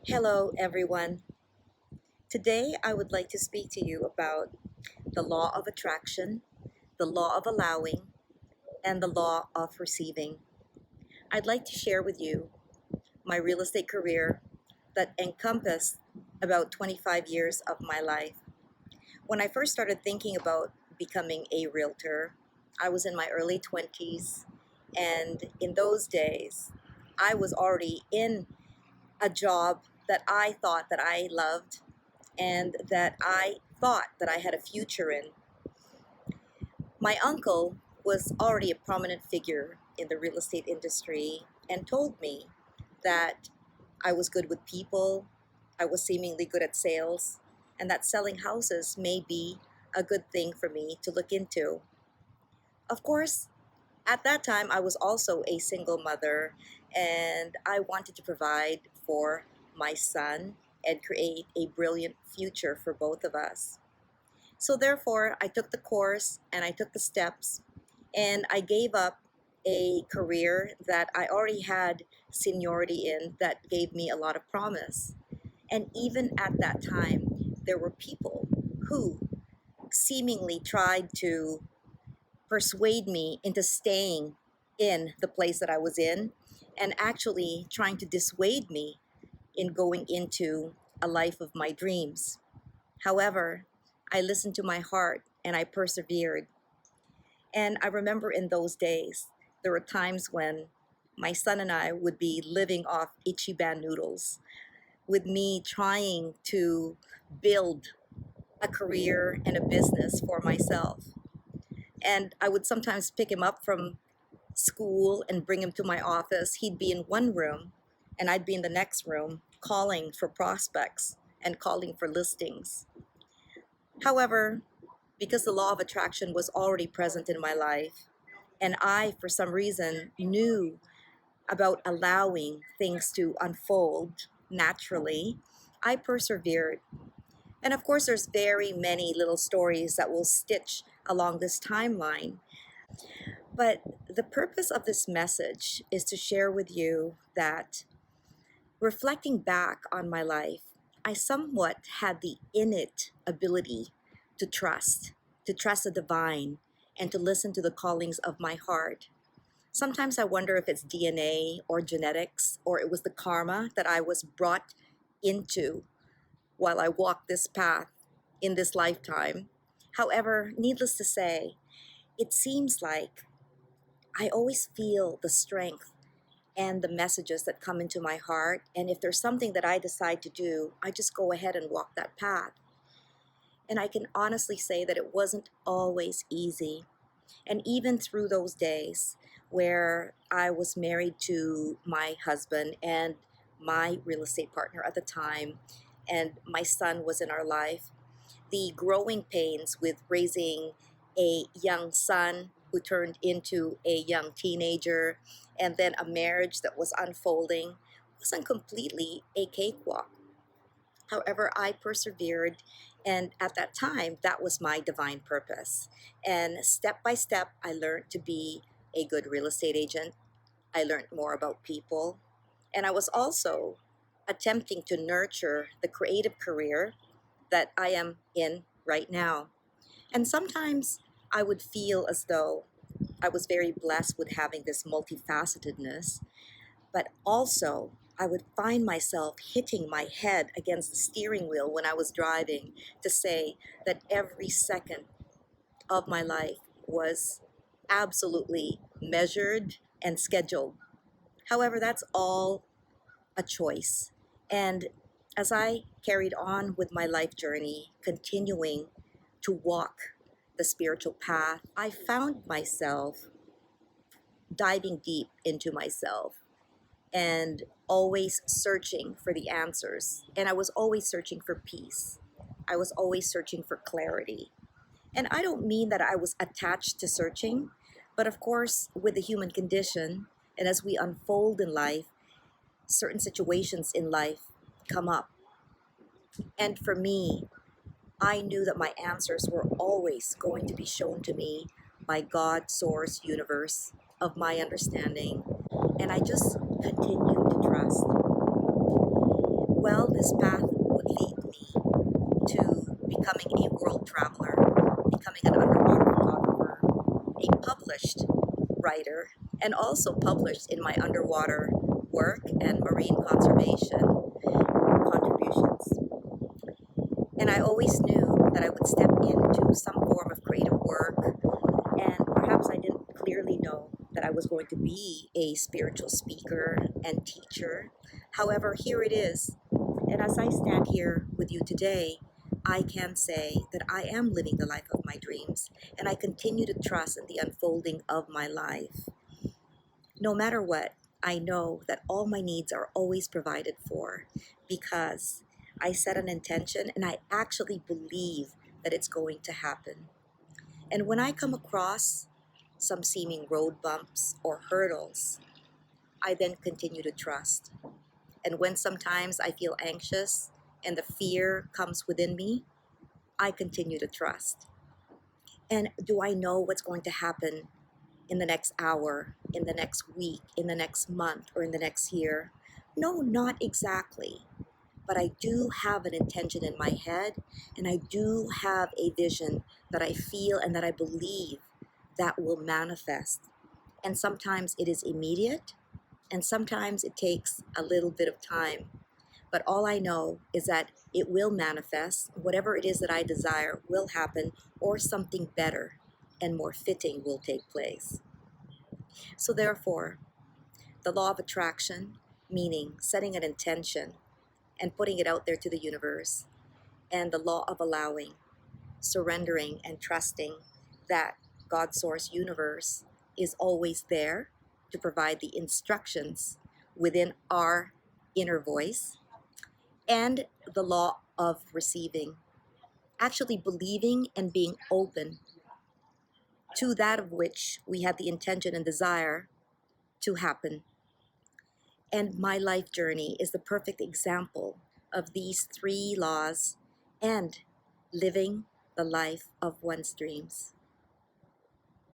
Hello, everyone. Today, I would like to speak to you about the law of attraction, the law of allowing, and the law of receiving. I'd like to share with you my real estate career that encompassed about 25 years of my life. When I first started thinking about becoming a realtor, I was in my early 20s, and in those days, I was already in a job that I thought that I loved and that I thought that I had a future in. My uncle was already a prominent figure in the real estate industry and told me that I was good with people, I was seemingly good at sales, and that selling houses may be a good thing for me to look into. Of course, at that time, I was also a single mother and I wanted to provide for my son and create a brilliant future for both of us. So, therefore, I took the course and I took the steps and I gave up a career that I already had seniority in that gave me a lot of promise. And even at that time, there were people who seemingly tried to persuade me into staying in the place that I was in and actually trying to dissuade me in going into a life of my dreams. However, I listened to my heart and I persevered. And I remember in those days, there were times when my son and I would be living off Ichiban noodles, with me trying to build a career and a business for myself. And I would sometimes pick him up from school and bring him to my office. He'd be in one room and I'd be in the next room calling for prospects and calling for listings. However, because the law of attraction was already present in my life, and I, for some reason, knew about allowing things to unfold naturally, I persevered. And of course, there's very many little stories that will stitch along this timeline. But the purpose of this message is to share with you that reflecting back on my life, I somewhat had the innate ability to trust the divine, and to listen to the callings of my heart. Sometimes I wonder if it's DNA or genetics, or it was the karma that I was brought into while I walked this path in this lifetime. However, needless to say, it seems like I always feel the strength and the messages that come into my heart. And if there's something that I decide to do, I just go ahead and walk that path. And I can honestly say that it wasn't always easy. And even through those days where I was married to my husband and my real estate partner at the time, and my son was in our life, the growing pains with raising a young son who turned into a young teenager, and then a marriage that was unfolding wasn't completely a cakewalk. However, I persevered, and at that time, that was my divine purpose. And step by step, I learned to be a good real estate agent. I learned more about people, and I was also attempting to nurture the creative career that I am in right now. And sometimes I would feel as though I was very blessed with having this multifacetedness, but also I would find myself hitting my head against the steering wheel when I was driving to say that every second of my life was absolutely measured and scheduled. However, that's all a choice. And as I carried on with my life journey, continuing to walk the spiritual path, I found myself diving deep into myself and always searching for the answers. And I was always searching for peace. I was always searching for clarity. And I don't mean that I was attached to searching, but of course, with the human condition, and as we unfold in life, certain situations in life come up. And for me, I knew that my answers were always going to be shown to me by God, source, universe of my understanding. And I just continued to trust. Well, this path would lead me to becoming a world traveler, becoming an underwater photographer, a published writer, and also published in my underwater work and marine conservation contributions. And I always knew that I would step into some form of creative work, and perhaps I didn't clearly know that I was going to be a spiritual speaker and teacher. However, here it is. And as I stand here with you today, I can say that I am living the life of my dreams, and I continue to trust in the unfolding of my life. No matter what, I know that all my needs are always provided for because I set an intention and I actually believe that it's going to happen. And when I come across some seeming road bumps or hurdles, I then continue to trust. And when sometimes I feel anxious and the fear comes within me, I continue to trust. And do I know what's going to happen in the next hour, in the next week, in the next month, or in the next year? No, not exactly. But I do have an intention in my head, and I do have a vision that I feel and that I believe that will manifest. And sometimes it is immediate, and sometimes it takes a little bit of time. But all I know is that it will manifest. Whatever it is that I desire will happen, or something better and more fitting will take place. So therefore, the law of attraction, meaning setting an intention and putting it out there to the universe, and the law of allowing, surrendering and trusting that God source universe is always there to provide the instructions within our inner voice, and the law of receiving, actually believing and being open to that of which we have the intention and desire to happen. And my life journey is the perfect example of these three laws and living the life of one's dreams.